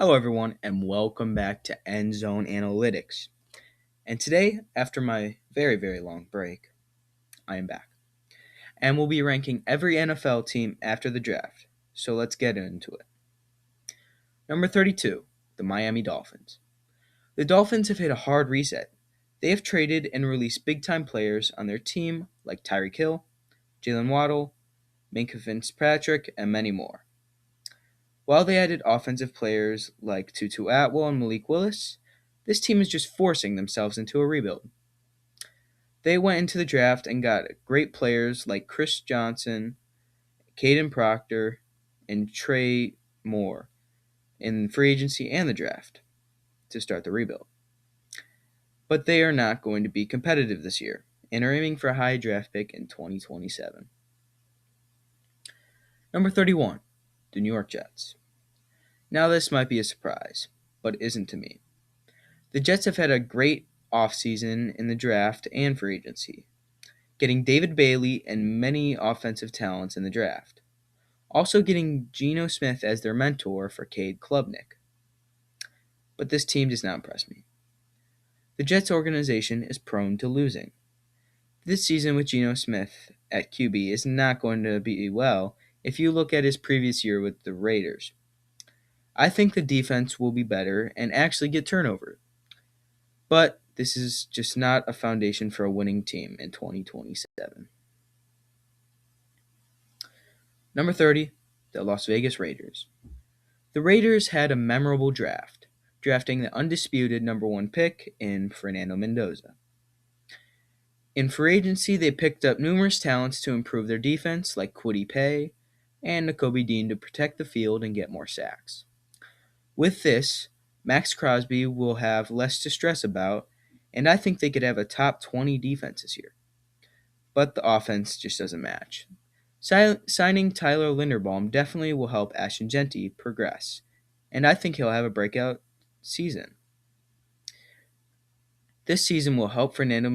Hello, everyone, and welcome back to End Zone Analytics. And today, after my very, very long break, I am back. And we'll be ranking every NFL team after the draft. So let's get into it. Number 32, the Miami Dolphins. The Dolphins have hit a hard reset. They have traded and released big time players on their team like Tyreek Hill, Jalen Waddle, Minka Fitzpatrick, and many more. While they added offensive players like Tutu Atwell and Malik Willis, this team is just forcing themselves into a rebuild. They went into the draft and got great players like Chris Johnson, Caden Proctor, and Trey Moore in free agency and the draft to start the rebuild. But they are not going to be competitive this year and are aiming for a high draft pick in 2027. Number 31, the New York Jets. Now, this might be a surprise, but isn't to me. The Jets have had a great offseason in the draft and free agency, getting David Bailey and many offensive talents in the draft. Also getting Geno Smith as their mentor for Cade Klubnik. But this team does not impress me. The Jets organization is prone to losing. This season with Geno Smith at QB is not going to be well if you look at his previous year with the Raiders. I think the defense will be better and actually get turnover. But this is just not a foundation for a winning team in 2027. Number 30, the Las Vegas Raiders. The Raiders had a memorable draft, drafting the undisputed number one pick in Fernando Mendoza. In free agency, they picked up numerous talents to improve their defense, like Kwity Paye and Nakobe Dean to protect the field and get more sacks. With this, Max Crosby will have less to stress about, and I think they could have a top 20 defense this year. But the offense just doesn't match. Signing Tyler Linderbaum definitely will help Ashton Genty progress, and I think he'll have a breakout season. This season will help Fernando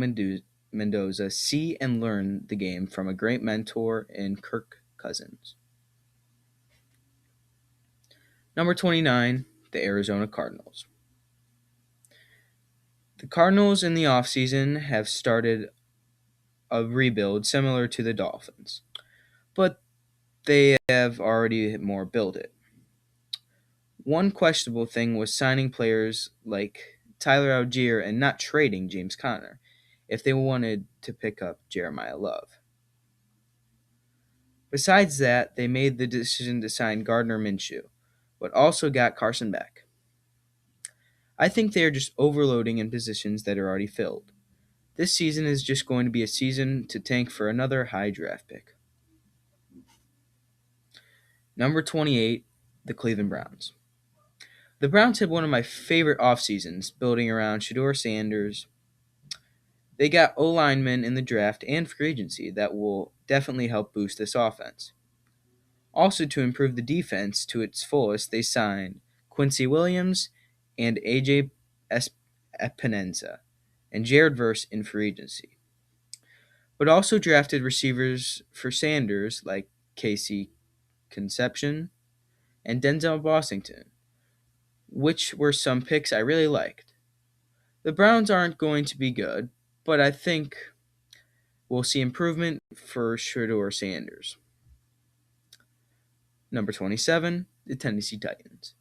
Mendoza see and learn the game from a great mentor in Kirk Cousins. Number 29, the Arizona Cardinals. The Cardinals in the offseason have started a rebuild similar to the Dolphins, but they have already more built it. One questionable thing was signing players like Tyler Algier and not trading James Conner if they wanted to pick up Jeremiah Love. Besides that, they made the decision to sign Gardner Minshew, but also got Carson Beck. I think they are just overloading in positions that are already filled. This season is just going to be a season to tank for another high draft pick. Number 28, the Cleveland Browns. The Browns had one of my favorite off seasons, building around Shedeur Sanders. They got O linemen in the draft and free agency that will definitely help boost this offense. Also, to improve the defense to its fullest, they signed Quincy Williams and AJ Epinenza and Jared Verse in free agency. But also drafted receivers for Sanders like Casey Conception and Denzel Washington, which were some picks I really liked. The Browns aren't going to be good, but I think we'll see improvement for Shedeur Sanders. Number 27, the Tennessee Titans.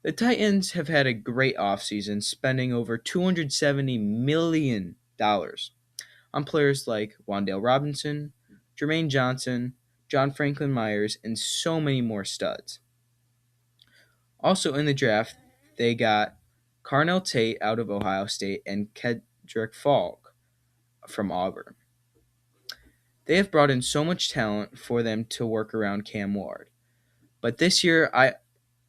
The Titans have had a great offseason, spending over $270 million on players like Wan'Dale Robinson, Jermaine Johnson, John Franklin Myers, and so many more studs. Also in the draft, they got Carnell Tate out of Ohio State and Kedrick Falk from Auburn. They have brought in so much talent for them to work around Cam Ward. But this year, I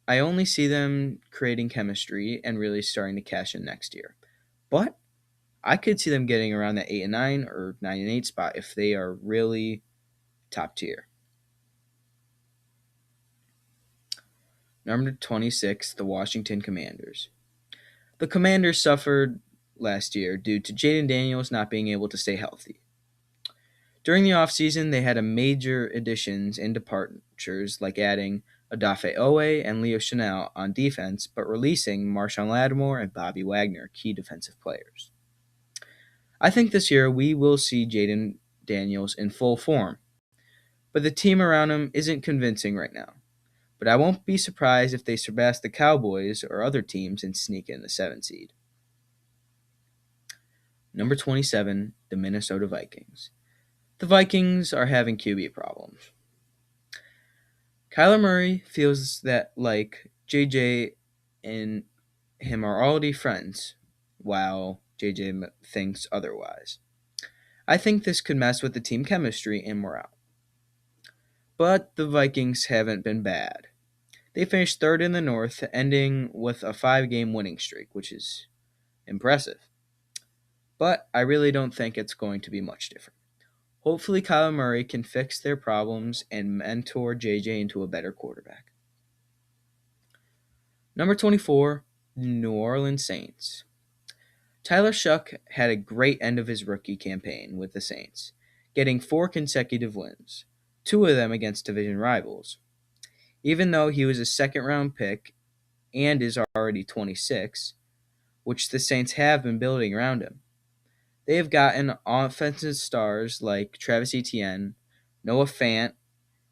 only see them creating chemistry and really starting to cash in next year. But I could see them getting around that 8 and 9 or 9 and 8 spot if they are really top tier. Number 26, the Washington Commanders. The Commanders suffered last year due to Jaden Daniels not being able to stay healthy. During the offseason, they had a major additions and departures like adding Adafe Owe and Leo Chanel on defense, but releasing Marshawn Lattimore and Bobby Wagner, key defensive players. I think this year we will see Jaden Daniels in full form, but the team around him isn't convincing right now. But I won't be surprised if they surpass the Cowboys or other teams and sneak in the 7th seed. Number 27, the Minnesota Vikings. The Vikings are having QB problems. Kyler Murray feels that like JJ and him are already friends, while JJ thinks otherwise. I think this could mess with the team chemistry and morale. But the Vikings haven't been bad. They finished third in the North, ending with a 5-game winning streak, which is impressive. But I really don't think it's going to be much different. Hopefully, Kyler Murray can fix their problems and mentor JJ into a better quarterback. Number 24, New Orleans Saints. Tyler Shuck had a great end of his rookie campaign with the Saints, getting 4 consecutive wins, 2 of them against division rivals. Even though he was a second-round pick and is already 26, which the Saints have been building around him, they have gotten offensive stars like Travis Etienne, Noah Fant,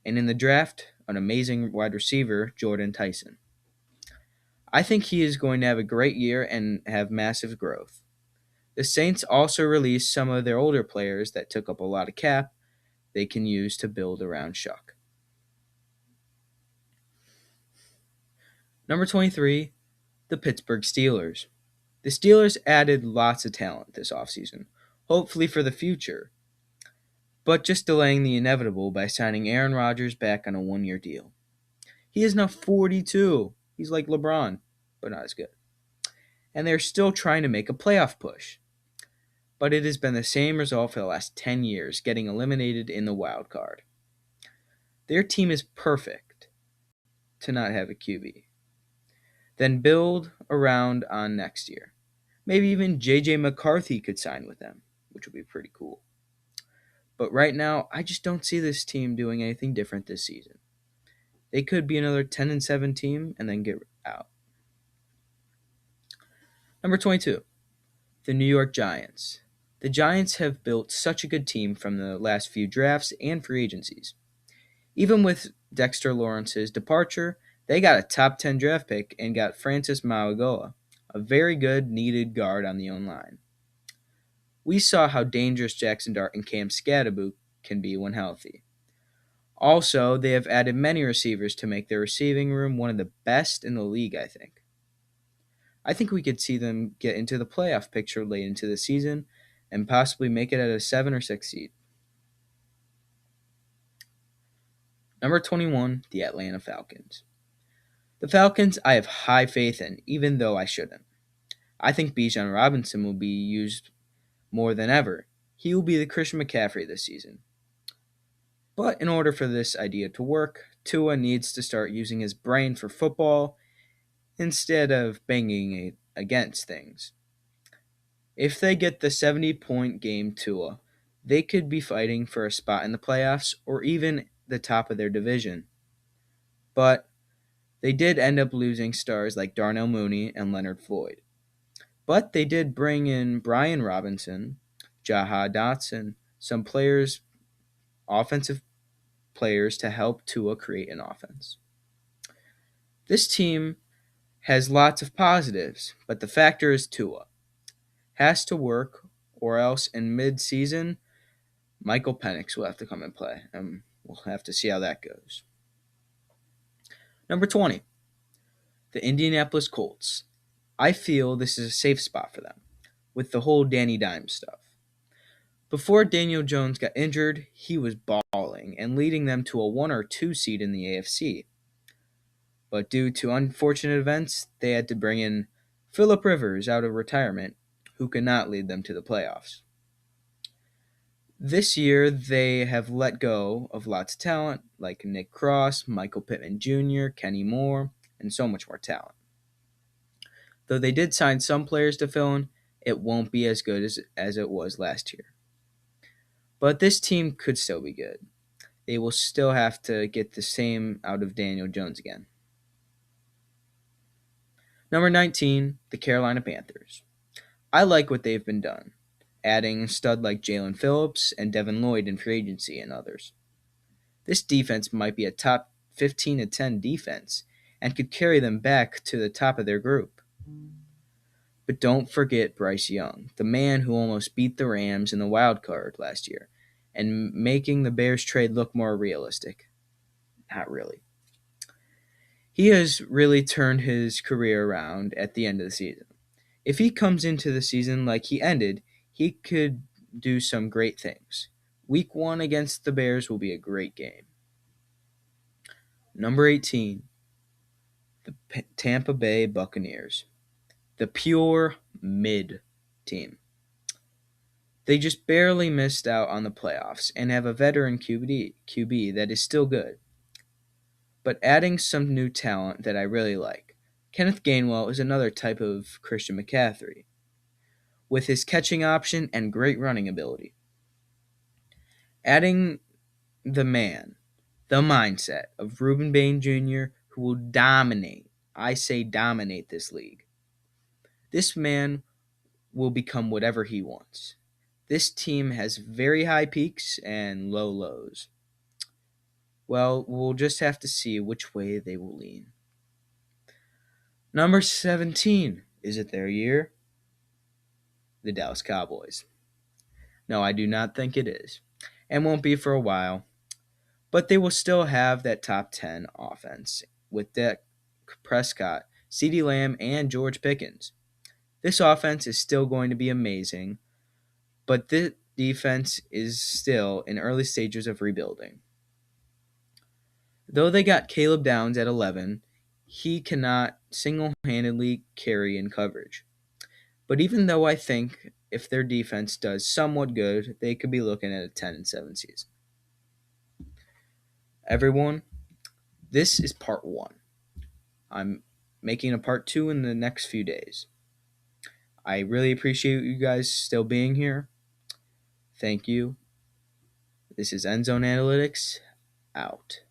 and in the draft, an amazing wide receiver, Jordan Tyson. I think he is going to have a great year and have massive growth. The Saints also released some of their older players that took up a lot of cap they can use to build around Shuck. Number 23, the Pittsburgh Steelers. The Steelers added lots of talent this offseason, hopefully for the future, but just delaying the inevitable by signing Aaron Rodgers back on a 1-year deal. He is now 42. He's like LeBron, but not as good. And they're still trying to make a playoff push. But it has been the same result for the last 10 years, getting eliminated in the wild card. Their team is perfect to not have a QB. Then build around on next year. Maybe even J.J. McCarthy could sign with them, which would be pretty cool. But right now, I just don't see this team doing anything different this season. They could be another 10-7 team and then get out. Number 22, the New York Giants. The Giants have built such a good team from the last few drafts and free agencies. Even with Dexter Lawrence's departure, they got a top 10 draft pick and got Francis Mauigoa, a very good, needed guard on the own line. We saw how dangerous Jackson Dart and Cam Scadaboo can be when healthy. Also, they have added many receivers to make their receiving room one of the best in the league, I think. I think we could see them get into the playoff picture late into the season and possibly make it at a 7 or 6 seed. Number 21, the Atlanta Falcons. The Falcons I have high faith in, even though I shouldn't. I think Bijan Robinson will be used more than ever. He will be the Christian McCaffrey this season. But in order for this idea to work, Tua needs to start using his brain for football instead of banging it against things. If they get the 70-point game Tua, they could be fighting for a spot in the playoffs or even the top of their division. But they did end up losing stars like Darnell Mooney and Leonard Floyd. But they did bring in Brian Robinson, Jaha Dotson, some players, offensive players to help Tua create an offense. This team has lots of positives, but the factor is Tua. Has to work, or else in mid-season, Michael Penix will have to come and play, and we'll have to see how that goes. Number 20, the Indianapolis Colts. I feel this is a safe spot for them, with the whole Danny Dimes stuff. Before Daniel Jones got injured, he was balling and leading them to a 1 or 2 seed in the AFC. But due to unfortunate events, they had to bring in Phillip Rivers out of retirement, who could not lead them to the playoffs. This year, they have let go of lots of talent, like Nick Cross, Michael Pittman Jr., Kenny Moore, and so much more talent. Though they did sign some players to fill in, it won't be as good as it was last year. But this team could still be good. they will still have to get the same out of Daniel Jones again. Number 19, the Carolina Panthers. I like what they've been done, adding stud like Jalen Phillips and Devin Lloyd in free agency and others. This defense might be a top 15 to 10 defense and could carry them back to the top of their group. But don't forget Bryce Young, the man who almost beat the Rams in the wild card last year and making the Bears trade look more realistic. Not really. He has really turned his career around at the end of the season. If he comes into the season like he ended, he could do some great things. Week 1 against the Bears will be a great game. Number 18, the Tampa Bay Buccaneers. The pure mid team. They just barely missed out on the playoffs and have a veteran QB that is still good, but adding some new talent that I really like. Kenneth Gainwell is another type of Christian McCaffrey, with his catching option and great running ability. Adding the mindset of Reuben Bain Jr., who will dominate, I say dominate this league. This man will become whatever he wants. This team has very high peaks and low lows. Well, we'll just have to see which way they will lean. Number 17. Is it their year? The Dallas Cowboys. No, I do not think it is, and won't be for a while. But they will still have that top 10 offense with Dak Prescott, CeeDee Lamb, and George Pickens. This offense is still going to be amazing, but the defense is still in early stages of rebuilding. Though they got Caleb Downs at 11, he cannot single-handedly carry in coverage. But even though I think if their defense does somewhat good, they could be looking at a 10-7 season. Everyone, this is part 1. I'm making a part 2 in the next few days. I really appreciate you guys still being here. Thank you. This is Endzone Analytics, out.